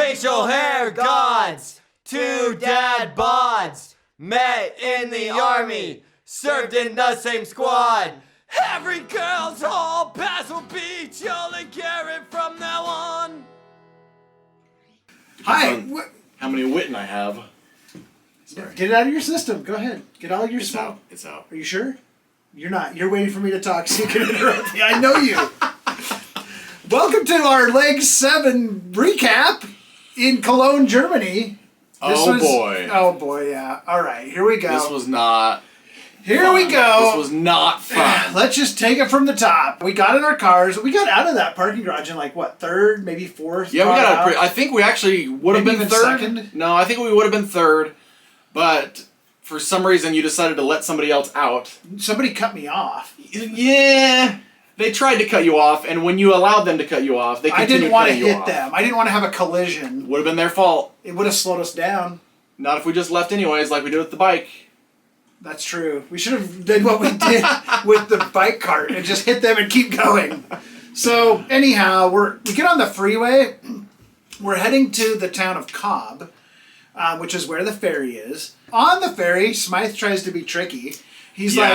facial hair gods, two dad bods, met in the army, served in the same squad. Every girl's hall pass will be Joel and Garrett from now on. Hi. How many witten I have? Sorry. Get it out of your system. Go ahead. Get all your stuff. It's out. Are you sure? You're not. You're waiting for me to talk so you can interrupt me. I know you. Welcome to our Leg 7 recap in Cologne, Germany. Oh boy, yeah. All right, here we go. This was not Here fun. we go. This was not fun. Let's just take it from the top. We got in our cars. We got out of that parking garage in like, what, third, maybe fourth? Yeah, we got I think we actually would have been third. Second? No, I think we would have been third. But for some reason, you decided to let somebody else out. Somebody cut me off. Yeah. They tried to cut you off, and when you allowed them to cut you off, they continued cutting you off. I didn't want to hit them. I didn't want to have a collision. Would have been their fault. It would have slowed us down. Not if we just left anyways, like we did with the bike. That's true. We should have did what we did with the bike cart and just hit them and keep going. So anyhow, we get on the freeway. We're heading to the town of Cobb, which is where the ferry is. On the ferry, Smythe tries to be tricky. He's like,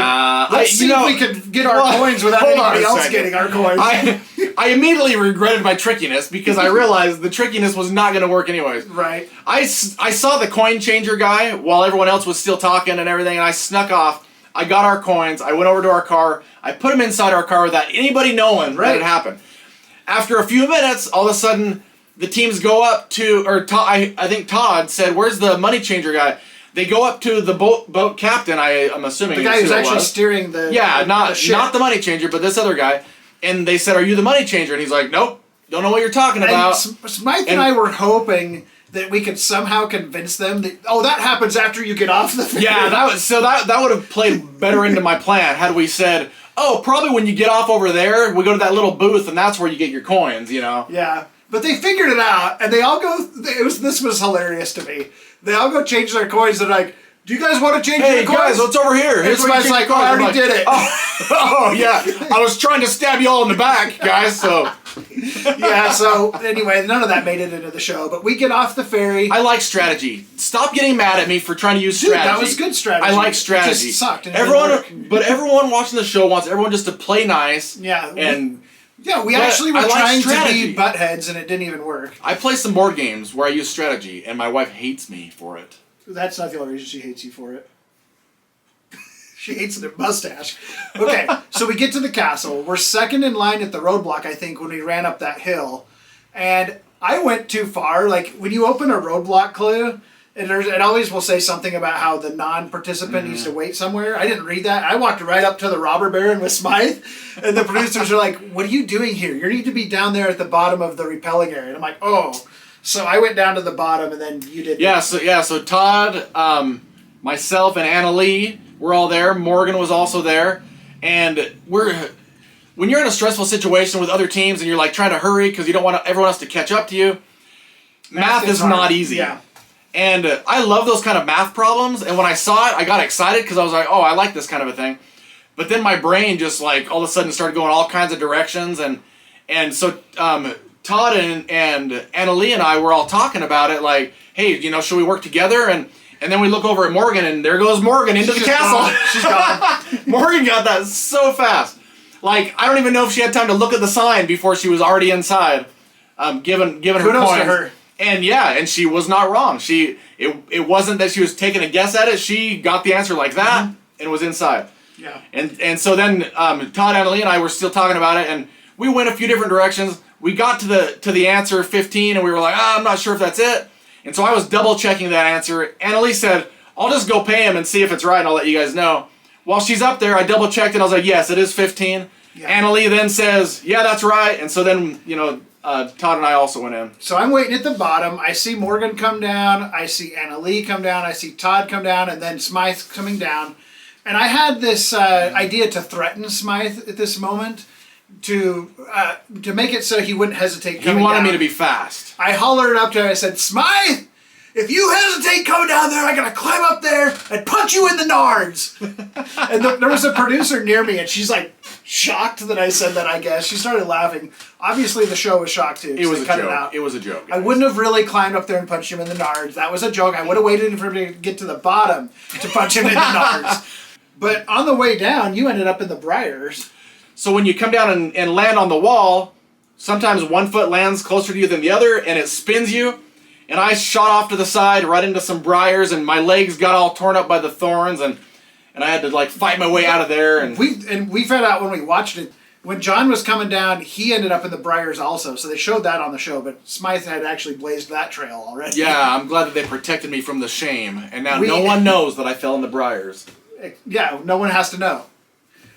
let's see if we can get our coins without anybody else getting our coins. I immediately regretted my trickiness because I realized the trickiness was not going to work anyways. Right. I saw the coin changer guy while everyone else was still talking and everything, and I snuck off. I got our coins. I went over to our car. I put them inside our car without anybody knowing that it happened. After a few minutes, all of a sudden, the teams go up to, I think Todd said, "Where's the money changer guy?" They go up to the boat captain, I'm assuming. The guy who's actually steering the not the money changer, but this other guy. And they said, "Are you the money changer?" And he's like, "Nope, don't know what you're talking about." Smythe and I were hoping that we could somehow convince them that, that happens after you get off the ferry. Yeah, that would have played better into my plan had we said, "Oh, probably when you get off over there, we go to that little booth and that's where you get your coins," you know. Yeah. But they figured it out, and they all go. This was hilarious to me. They all go change their coins. They're like, "Do you guys want to change your coins?" Hey guys, what's over here? Here's like, I already did it. Oh yeah, I was trying to stab you all in the back, guys. So yeah. So anyway, none of that made it into the show. But we get off the ferry. I like strategy. Stop getting mad at me for trying to use strategy. That was good strategy. I like strategy. It just sucked. But everyone watching the show wants everyone just to play nice. Yeah. We actually were trying to be buttheads, and it didn't even work. I play some board games where I use strategy, and my wife hates me for it. That's not the only reason she hates you for it. She hates the mustache. Okay, so we get to the castle. We're second in line at the roadblock, I think, when we ran up that hill. And I went too far. Like, when you open a roadblock clue, it always will say something about how the non-participant needs to wait somewhere. I didn't read that. I walked right up to the robber baron with Smythe, and the producers are like, "What are you doing here? You need to be down there at the bottom of the repelling area." And I'm like, "Oh." So I went down to the bottom, and then you did. So Todd, myself, and Anna Lee were all there. Morgan was also there, and when you're in a stressful situation with other teams, and you're like trying to hurry because you don't want everyone else to catch up to you. Math is not easy. Yeah. And I love those kind of math problems. And when I saw it, I got excited because I was like, "Oh, I like this kind of a thing." But then my brain just like all of a sudden started going all kinds of directions, and so Todd and Anna Lee and I were all talking about it, like, "Hey, should we work together?" And then we look over at Morgan, and there goes Morgan into the castle. She's gone. Morgan got that so fast. Like, I don't even know if she had time to look at the sign before she was already inside, given her Kudos coins. to her. And she was not wrong. It wasn't that she was taking a guess at it. She got the answer like that and was inside. Yeah. And so then Todd, Anna Lee, and I were still talking about it, and we went a few different directions. We got to the answer 15, and we were like, I'm not sure if that's it. And so I was double checking that answer. Anna Lee said, "I'll just go pay him and see if it's right, and I'll let you guys know." While she's up there, I double checked, and I was like, "Yes, it is 15." Yeah. Anna Lee then says, "Yeah, that's right." And so then Todd and I also went in. So I'm waiting at the bottom. I see Morgan come down. I see Anna Lee come down. I see Todd come down, and then Smythe coming down. And I had this idea to threaten Smythe at this moment to make it so he wouldn't hesitate coming down. He wanted me to be fast. I hollered up to him. I said, "Smythe, if you hesitate coming down there, I'm going to climb up there and punch you in the nards. And there was a producer near me, and she's like shocked that I said that, I guess. She started laughing. Obviously, the show was shocked, too. It was a cut joke. It out. It was a joke. I wouldn't have really climbed up there and punched him in the nards. That was a joke. I would have waited for him to get to the bottom to punch him in the nards. But on the way down, you ended up in the briars. So when you come down and land on the wall, sometimes one foot lands closer to you than the other, and it spins you. And I shot off to the side, right into some briars, and my legs got all torn up by the thorns, and I had to like fight my way out of there. And we found out when we watched it, when John was coming down, he ended up in the briars also. So they showed that on the show, but Smythe had actually blazed that trail already. Yeah, I'm glad that they protected me from the shame, and now no one knows that I fell in the briars. Yeah, no one has to know.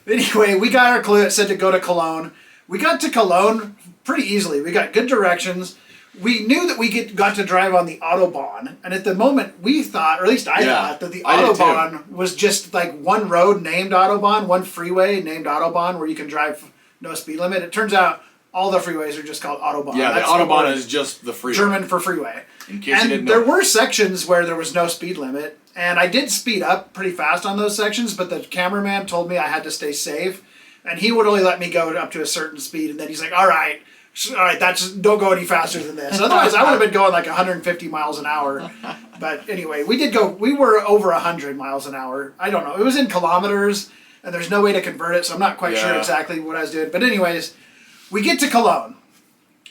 Anyway, we got our clue. It said to go to Cologne. We got to Cologne pretty easily. We got good directions. We knew that we got to drive on the Autobahn, and at the moment we thought, or at least I thought, that the Autobahn was just like one road named Autobahn, one freeway named Autobahn where you can drive no speed limit. It turns out all the freeways are just called Autobahn. Yeah, That's the Autobahn is just the freeway. German for freeway. In case you didn't know. There were sections where there was no speed limit, and I did speed up pretty fast on those sections, but the cameraman told me I had to stay safe, and he would only let me go up to a certain speed, and then he's like, all right, don't go any faster than this. Otherwise, I would have been going like 150 miles an hour. But anyway, we were over 100 miles an hour. I don't know. It was in kilometers, and there's no way to convert it, so I'm not quite sure exactly what I was doing. But anyways, we get to Cologne.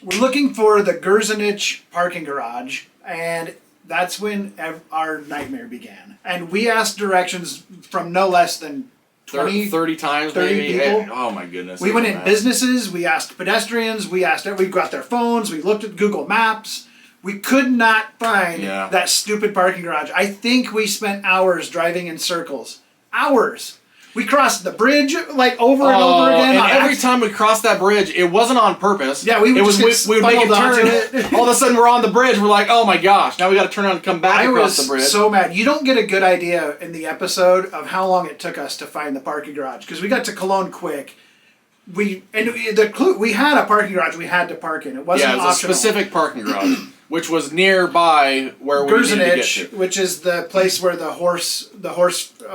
We're looking for the Gerzenich parking garage, and that's when our nightmare began. And we asked directions from no less than 30 times 30 maybe. people. Oh my goodness. We went in businesses, we asked pedestrians, we got their phones, we looked at Google Maps. We could not find that stupid parking garage. I think we spent hours driving in circles. Hours. We crossed the bridge like over and over again. And every time we crossed that bridge, it wasn't on purpose. Yeah, we would we would make a turn. All of a sudden, we're on the bridge. We're like, oh my gosh! Now we got to turn around and come back across the bridge. I was so mad. You don't get a good idea in the episode of how long it took us to find the parking garage because we got to Cologne quick. We had a parking garage we had to park in. It wasn't optional. Yeah, it was a specific parking garage, which was nearby where we needed to get to. Which is the place where the horse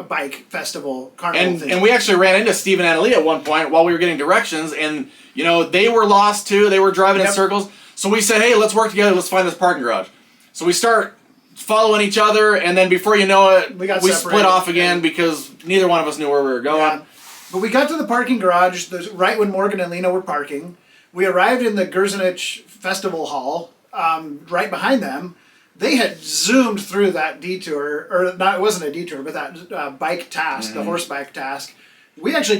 bike festival carnival thing. And we actually ran into Steve and Annalie at one point while we were getting directions, and they were lost too. They were driving in circles. So we said, hey, let's work together. Let's find this parking garage. So we start following each other, and then before you know it, we split off again because neither one of us knew where we were going. Yeah. But we got to the parking garage right when Morgan and Lena were parking. We arrived in the Gerzenich Festival Hall right behind them. They had zoomed through that detour, or not, it wasn't a detour, but that bike task, the horse bike task. We actually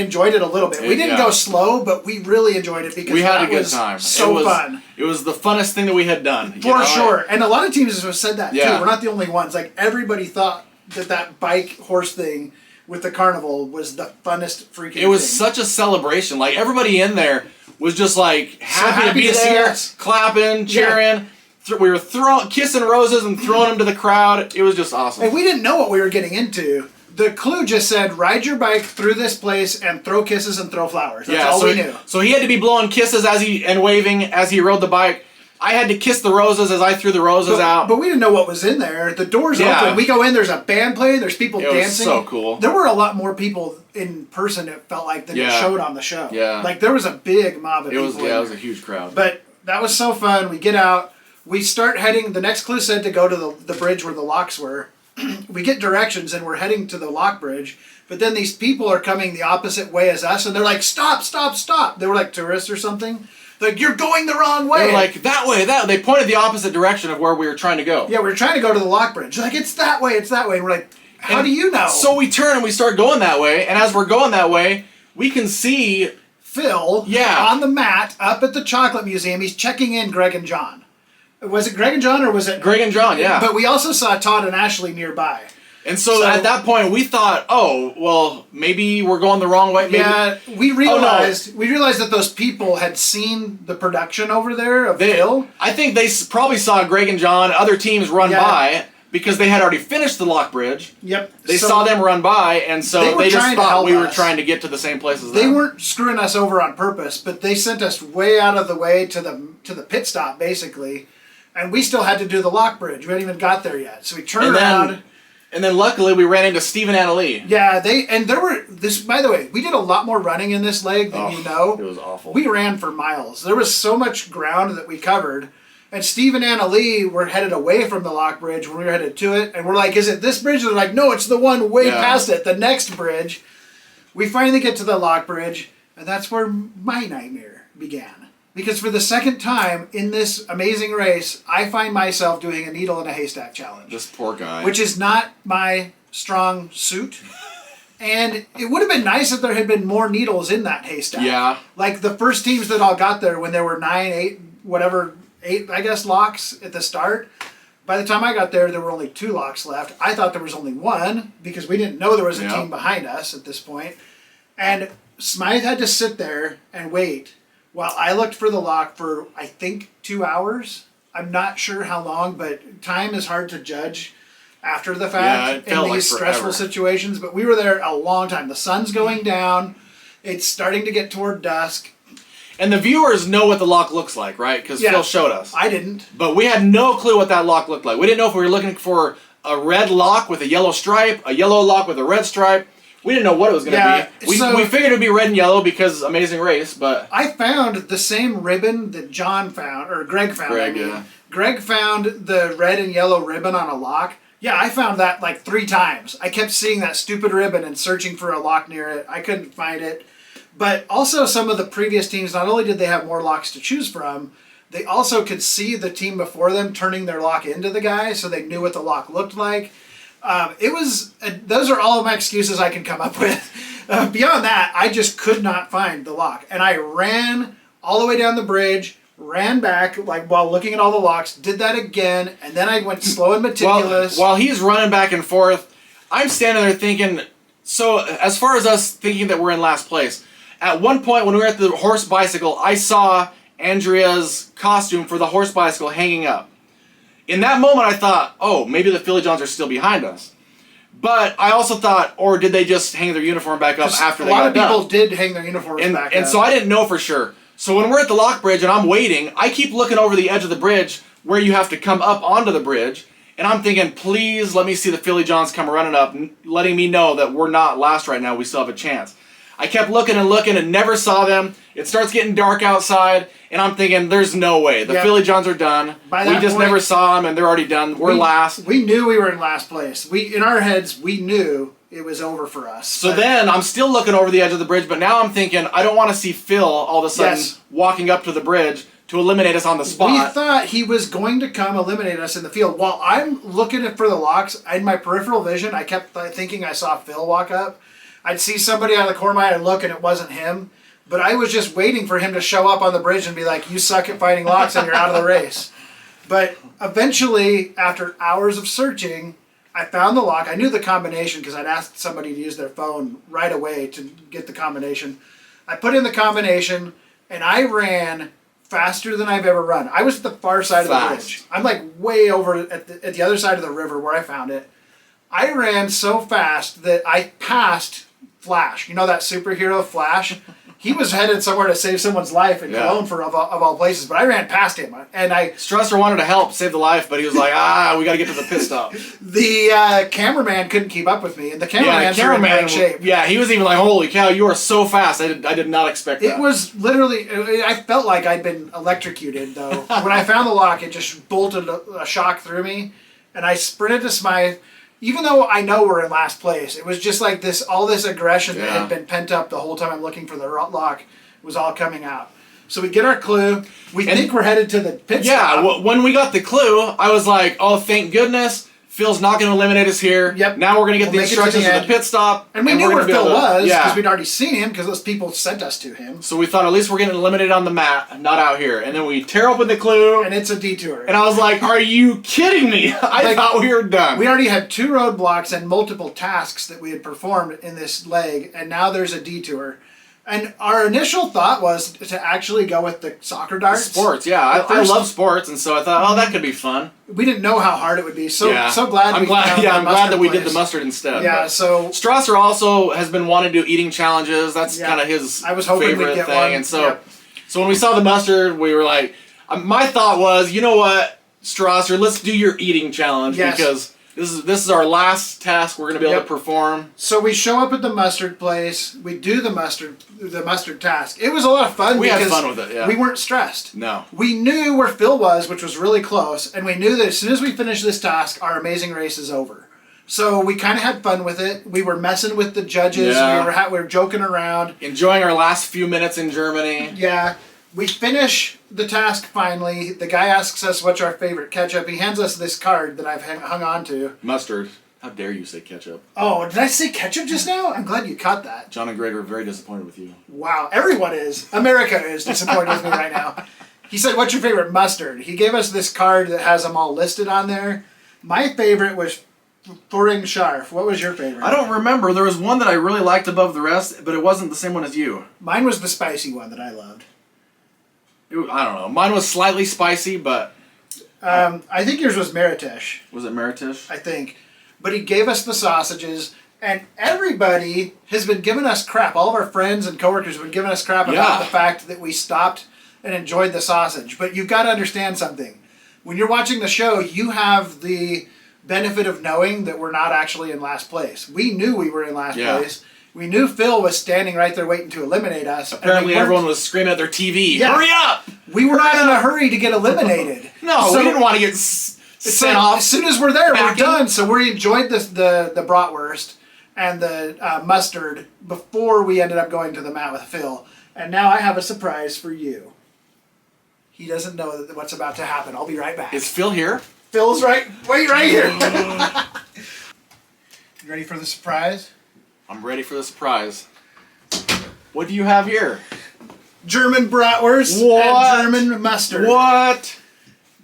enjoyed it a little bit. We didn't go slow, but we really enjoyed it because we had a good time. So fun. It was the funnest thing that we had done. For sure. And a lot of teams have said that too. Yeah. We're not the only ones. Like everybody thought that bike horse thing with the carnival was the funnest freaking thing. It was such a celebration. Like everybody in there was just like happy to be see there, us. clapping, cheering. Yeah. We were kissing roses and throwing them to the crowd. It was just awesome. And we didn't know what we were getting into. The clue just said, ride your bike through this place and throw kisses and throw flowers. That's all we knew. So he had to be blowing kisses and waving as he rode the bike. I had to kiss the roses as I threw the roses out. But we didn't know what was in there. The door's open. We go in, there's a band playing, there's people dancing. It was so cool. There were a lot more people in person, it felt like, than it showed on the show. Yeah. Like, there was a big mob of people. It was a huge crowd. But that was so fun. We get out. We start heading. The next clue said to go to the bridge where the locks were. We get directions, and we're heading to the lock bridge. But then these people are coming the opposite way as us, and they're like, stop, stop, stop. They were like tourists or something. Like, you're going the wrong way. They were like, that way. They pointed the opposite direction of where we were trying to go. Yeah, we were trying to go to the lock bridge. Like, it's that way, it's that way. And we're like, how do you know? So we turn and we start going that way, and as we're going that way, we can see Phil on the mat up at the Chocolate Museum. He's checking in Greg and John. Was it Greg and John or was it... Greg and John, yeah. But we also saw Todd and Ashley nearby. And so at that point, we thought, oh, well, maybe we're going the wrong way. Maybe. Yeah, we realized that those people had seen the production over there of Phil. I think they probably saw Greg and John, other teams run by, because they had already finished the lock bridge. Yep. They saw them run by, and so they just thought we were trying to get to the same place as them. They weren't screwing us over on purpose, but they sent us way out of the way to the pit stop, basically. And we still had to do the lock bridge. We hadn't even got there yet. So we turned around. And then luckily we ran into Steve and Annalee. Yeah, by the way, we did a lot more running in this leg than you know. It was awful. We ran for miles. There was so much ground that we covered. And Steve and Annalee were headed away from the lock bridge when we were headed to it. And we're like, is it this bridge? And they're like, no, it's the one way past it, the next bridge. We finally get to the lock bridge, and that's where my nightmare began. Because for the second time in this amazing race, I find myself doing a needle in a haystack challenge. This poor guy. Which is not my strong suit. And it would have been nice if there had been more needles in that haystack. Yeah. Like the first teams that all got there when there were 8, I guess, locks at the start. By the time I got there were only 2 locks left. I thought there was only 1 because we didn't know there was a team behind us at this point. And Smythe had to sit there and wait while I looked for the lock for, I think, 2 hours. I'm not sure how long, but time is hard to judge after the fact in these stressful situations. But we were there a long time. The sun's going down. It's starting to get toward dusk. And the viewers know what the lock looks like, right? Because Phil showed us. I didn't. But we had no clue what that lock looked like. We didn't know if we were looking for a red lock with a yellow stripe, a yellow lock with a red stripe. We didn't know what it was going to be. We figured it would be red and yellow because Amazing Race, but... I found the same ribbon that John found, or Greg found. Greg found the red and yellow ribbon on a lock. Yeah, I found that like 3 times. I kept seeing that stupid ribbon and searching for a lock near it. I couldn't find it. But also some of the previous teams, not only did they have more locks to choose from, they also could see the team before them turning their lock into the guy, so they knew what the lock looked like. Those are all of my excuses I can come up with. Beyond that, I just could not find the lock. And I ran all the way down the bridge, ran back while looking at all the locks, did that again, and then I went slow and meticulous. While he's running back and forth, I'm standing there thinking, so as far as us thinking that we're in last place, at one point when we were at the horse bicycle, I saw Andrea's costume for the horse bicycle hanging up. In that moment, I thought, oh, maybe the Philly Johns are still behind us. But I also thought, or did they just hang their uniform back up after they got done? A lot of people did hang their uniforms back up. And so I didn't know for sure. So when we're at the lock bridge and I'm waiting, I keep looking over the edge of the bridge where you have to come up onto the bridge. And I'm thinking, please let me see the Philly Johns come running up, letting me know that we're not last right now. We still have a chance. I kept looking and never saw them. It starts getting dark outside, and I'm thinking, there's no way. The Philly Johns are done. We just never saw them, and they're already done. We're last. We knew we were in last place. In our heads, we knew it was over for us. So then I'm still looking over the edge of the bridge, but now I'm thinking, I don't want to see Phil all of a sudden walking up to the bridge to eliminate us on the spot. We thought he was going to come eliminate us in the field. While I'm looking for the locks, in my peripheral vision, I kept thinking I saw Phil walk up. I'd see somebody out of the corner of my eye and look, and it wasn't him. But I was just waiting for him to show up on the bridge and be like, you suck at finding locks and you're out of the race. But eventually, after hours of searching, I found the lock. I knew the combination because I'd asked somebody to use their phone right away to get the combination. I put in the combination, and I ran faster than I've ever run. I was at the far side of the bridge. I'm like way over at the other side of the river where I found it. I ran so fast that I passed Flash. You know that superhero Flash? He was headed somewhere to save someone's life in Cologne of all places, but I ran past him. And Strasser wanted to help save the life, but he was like, we got to get to the pit stop. The cameraman couldn't keep up with me, and the cameraman's in bad shape. Yeah, he was even like, holy cow, you are so fast. I did not expect that. It was literally, I felt like I'd been electrocuted, though. When I found the lock, it just bolted a shock through me, and I sprinted to Smythe. Even though I know we're in last place, it was just like all this aggression that had been pent up the whole time I'm looking for the lock was all coming out. So we get our clue. We think we're headed to the pit stop. Yeah, when we got the clue, I was like, oh, thank goodness. Phil's not going to eliminate us here. Yep. Now we're going to get the instructions of the pit stop. And we knew where Phil was because we'd already seen him because those people sent us to him. So we thought at least we're getting eliminated on the mat, not out here. And then we tear open the clue. And it's a detour. And I was like, are you kidding me? I thought we were done. We already had 2 roadblocks and multiple tasks that we had performed in this leg. And now there's a detour. And our initial thought was to actually go with the soccer darts. Sports, yeah. I love sports, and so I thought, that could be fun. We didn't know how hard it would be. So glad I'm glad that we did the mustard instead. Yeah, so Strasser also has been wanting to do eating challenges. That's kind of his favorite thing. And so when we saw the mustard, we were like, my thought was, you know what? Strasser, let's do your eating challenge because this is our last task we're gonna be able to perform. So we show up at the mustard place. We do the mustard task. It was a lot of fun. We had fun with it. Yeah. We weren't stressed. No. We knew where Phil was, which was really close, and we knew that as soon as we finished this task, our amazing race is over. So we kind of had fun with it. We were messing with the judges. Yeah. We were joking around. Enjoying our last few minutes in Germany. Yeah. We finish the task finally. The guy asks us what's our favorite ketchup. He hands us this card that I've hung on to. Mustard. How dare you say ketchup? Oh, did I say ketchup just now? I'm glad you caught that. John and Greg are very disappointed with you. Wow. Everyone is. America is disappointed with me right now. He said, what's your favorite mustard? He gave us this card that has them all listed on there. My favorite was Thoring Scharf. What was your favorite? I don't remember. There was one that I really liked above the rest, but it wasn't the same one as you. Mine was the spicy one that I loved. I don't know. Mine was slightly spicy, but... I think yours was Marrakesh. Was it Marrakesh? I think. But he gave us the sausages, and everybody has been giving us crap. All of our friends and coworkers have been giving us crap about the fact that we stopped and enjoyed the sausage. But you've got to understand something. When you're watching the show, you have the benefit of knowing that we're not actually in last place. We knew we were in last place. We knew Phil was standing right there waiting to eliminate us. Apparently everyone was screaming at their TV, hurry up! We were not in a hurry to get eliminated. No, we didn't want to get sent off. As soon as we're there, we're done. So we enjoyed the bratwurst and the mustard before we ended up going to the mat with Phil. And now I have a surprise for you. He doesn't know what's about to happen. I'll be right back. Is Phil here? Phil's right here. You ready for the surprise? I'm ready for the surprise. What do you have here? German bratwurst and German mustard. What?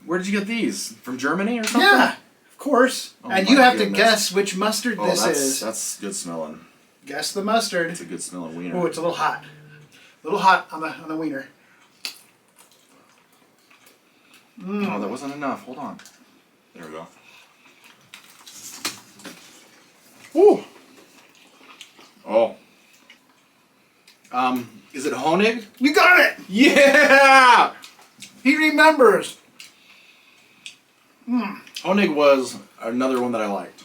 Where did you get these? From Germany or something? Yeah, of course. Oh, and you have to guess which mustard this is. That's good smelling. Guess the mustard. It's a good smelling wiener. Oh, it's a little hot. A little hot on the wiener. Oh, that wasn't enough. Hold on. There we go. Ooh. Oh. Is it Honig? You got it! Yeah! He remembers. Honig was another one that I liked.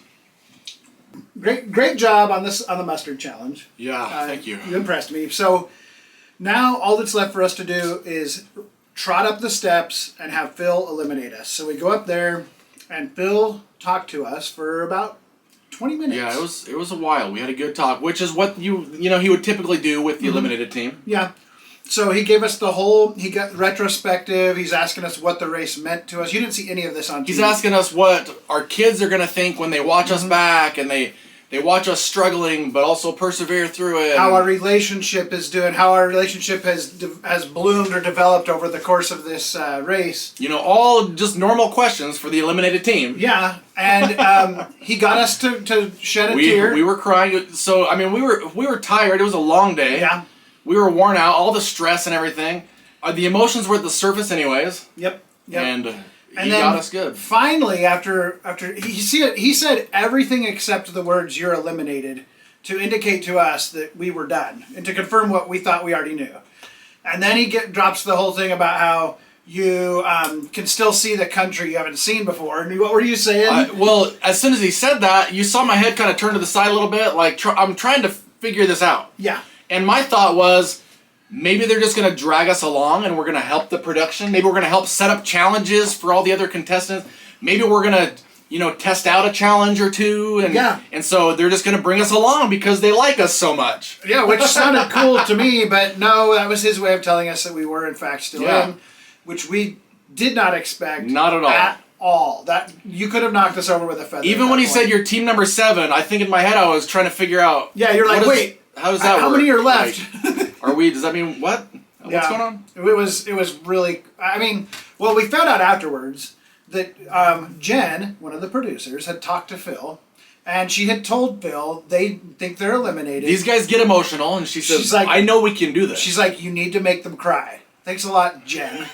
Great job on the mustard challenge. Yeah, thank you. You impressed me. So now all that's left for us to do is trot up the steps and have Phil eliminate us. So we go up there and Phil talked to us for about 20 minutes. Yeah, it was a while. We had a good talk, which is what he would typically do with the eliminated team. Yeah. So he gave us he got retrospective. He's asking us what the race meant to us. You didn't see any of this on TV. He's asking us what our kids are going to think when they watch us back and they watch us struggling but also persevere through it. How our relationship is doing, how our relationship has bloomed or developed over the course of this race. All just normal questions for the eliminated team. Yeah, and he got us to shed a tear. We were crying. So, I mean, we were tired. It was a long day. Yeah. We were worn out, all the stress and everything. The emotions were at the surface anyways. Yep. And he got us good. Finally, after he said everything except the words "you're eliminated" to indicate to us that we were done and to confirm what we thought we already knew. And then he drops the whole thing about how you can still see the country you haven't seen before. And what were you saying? Well, as soon as he said that, you saw my head kind of turn to the side a little bit, like I'm trying to figure this out. Yeah. And my thought was, maybe they're just going to drag us along and we're going to help the production. Maybe we're going to help set up challenges for all the other contestants. Maybe we're going to, test out a challenge or two. And so they're just going to bring us along because they like us so much. Yeah, which sounded cool to me, but no, that was his way of telling us that we were in fact still in, which we did not expect. Not at all. At all. That you could have knocked us over with a feather. Even when he said you're team number 7, I think in my head I was trying to figure out. Yeah, you're like, wait. How does that work? How many are left? Like, does that mean what? What's going on? It was really, we found out afterwards that Jen, one of the producers, had talked to Phil, and she had told Phil they think they're eliminated. These guys get emotional, and she says, she's like, I know we can do this. She's like, you need to make them cry. Thanks a lot, Jen.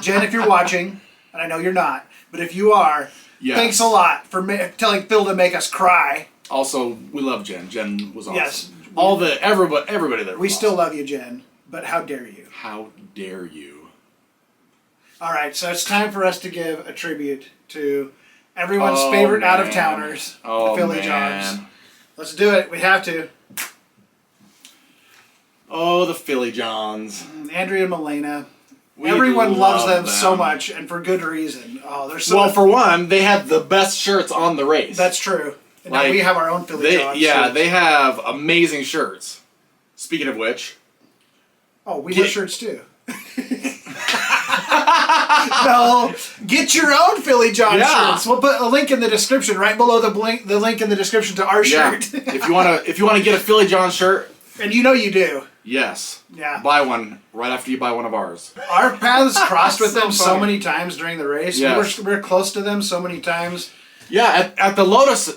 Jen, if you're watching, and I know you're not, but if you are, thanks a lot for telling Phil to make us cry. Also, we love Jen. Jen was awesome. Yes. Everybody there. We still love you, Jen, but how dare you? How dare you? All right, so it's time for us to give a tribute to everyone's Oh, favorite man. out-of-towners, Oh, the Philly man. Johns. Let's do it. We have to. Oh, the Philly Johns. Andrea and Milena. We Everyone loves love them so much, and for good reason. Oh, they're so. Well, for one, they had the best shirts on the race. That's true. And Like, now we have our own Philly Johns. shirts. they have amazing shirts. Speaking of which, Oh, we wear shirts too. No, get your own Philly John Yeah. shirts. We'll put a link in the description, right below the link in the description to our shirt. if you wanna get a Philly John shirt, And you know you do. yes, Yeah. buy one right after you buy one of ours. Our paths crossed with So them so funny. many times during the race. Yes. We're close to them so many times. Yeah, at the Lotus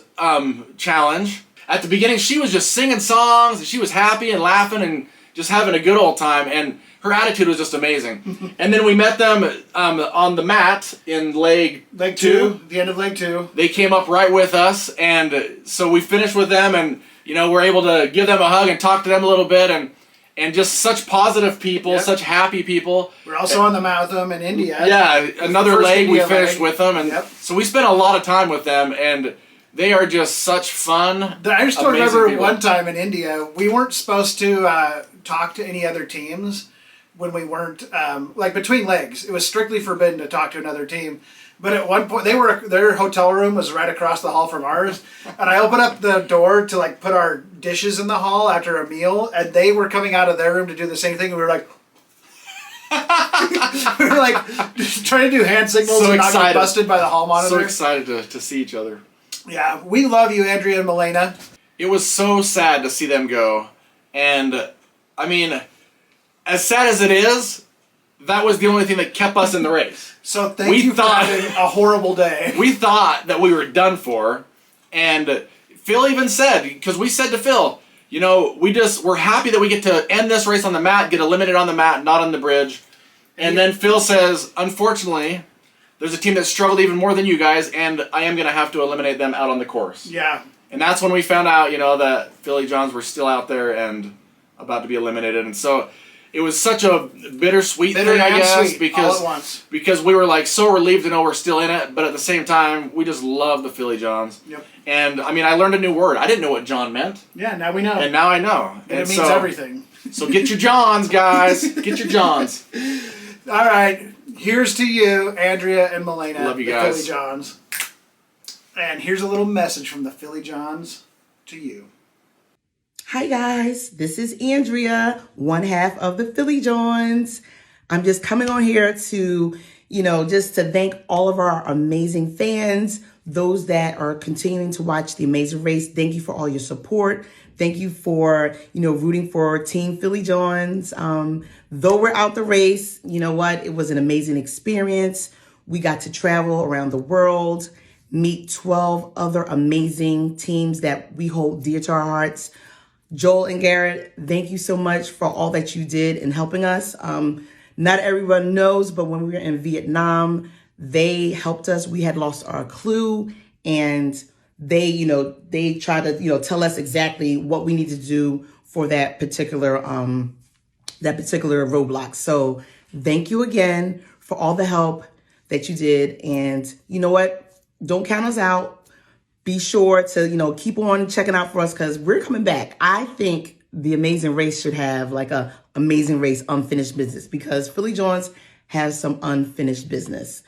challenge, at the beginning, she was just singing songs, and she was happy and laughing and just having a good old time, and her attitude was just amazing. And then we met them on the mat in leg two. The end of leg 2. They came up right with us, and so we finished with them, and we're able to give them a hug and talk to them a little bit, and just such positive people, Yep. such happy people. We're also on the mat with them in India. Yeah, another first leg we India finished leg. with them, and Yep. so we spent a lot of time with them, and they are just such fun. I just amazing remember people. one time in India, we weren't supposed to talk to any other teams when we weren't like between legs. It was strictly forbidden to talk to another team. But at one point, their hotel room was right across the hall from ours, and I opened up the door to like put our dishes in the hall after a meal, and they were coming out of their room to do the same thing. And we were like. We were like just trying to do hand signals So and not excited. get busted by the hall monitor. So excited to see each other. Yeah, we love you, Andrea and Milena. It was so sad to see them go, and I mean, as sad as it is, that was the only thing that kept us in the race. So thank We you thought- for having a horrible day. We thought that we were done for, and Phil even said, because we said to Phil, we're happy that we get to end this race on the mat, get eliminated on the mat, not on the bridge. And then Phil says, unfortunately, there's a team that struggled even more than you guys, and I am going to have to eliminate them out on the course. Yeah. And that's when we found out, that Philly Johns were still out there and about to be eliminated. And so it was such a bittersweet Bitter thing, I and guess, sweet, all at once. because we were like so relieved to know we're still in it, but at the same time, we just love the Philly Johns. Yep. And I mean, I learned a new word. I didn't know what John meant, Yeah, now we know. and now I know. And it means so, everything. So get your Johns, guys. Get your Johns. All right. Here's to you, Andrea and Milena. Love you the guys. Philly Johns. And here's a little message from the Philly Johns to you. Hi guys, this is Andrea, one half of the Philly Johns. I'm just coming on here to, just to thank all of our amazing fans, those that are continuing to watch the amazing race. Thank you for all your support. Thank you for, rooting for Team Philly Johns. Though we're out the race, you know what? It was an amazing experience. We got to travel around the world, meet 12 other amazing teams that we hold dear to our hearts. Joel and Garrett, thank you so much for all that you did in helping us. Not everyone knows, but when we were in Vietnam, they helped us. We had lost our clue, and they tried to, tell us exactly what we need to do for that particular roadblock. So thank you again for all the help that you did. And you know what? Don't count us out. Be sure to, keep on checking out for us because we're coming back. I think the Amazing Race should have like a Amazing Race unfinished business because Philly Johns has some unfinished business.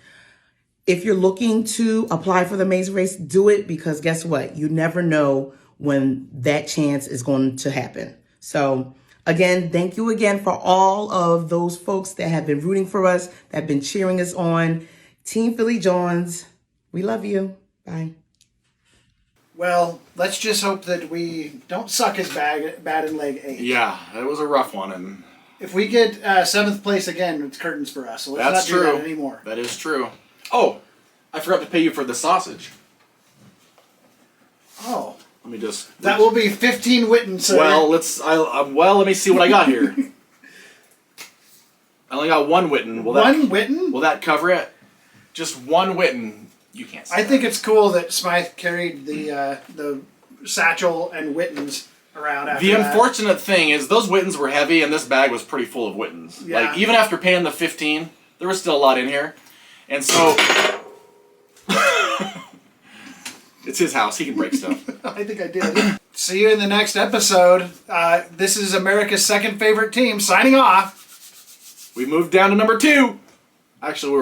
If you're looking to apply for the Amazing Race, do it because guess what? You never know when that chance is going to happen. So again, thank you again for all of those folks that have been rooting for us, that have been cheering us on. Team Philly Johns, we love you. Bye. Well, let's just hope that we don't suck as bad in leg 8. Yeah, it was a rough one, and If we get 7th place again, it's curtains for us. So let's that's not do true. that anymore. That is true. Oh, I forgot to pay you for the sausage. Oh, Let me just. that will be 15 Witten, sir. Well, let me see what I got here. I only got one Witten. One Witten? Will that cover it? Just one Witten. You can't see I that. think it's cool that Smythe carried the satchel and Wittens around after The that. unfortunate thing is those Wittens were heavy, and this bag was pretty full of Wittens. Yeah. Like, even after paying the there was still a lot in here. And so, it's his house. He can break stuff. I think I did. See you in the next episode. This is America's second favorite team signing off. We moved down to number 2. Actually, we were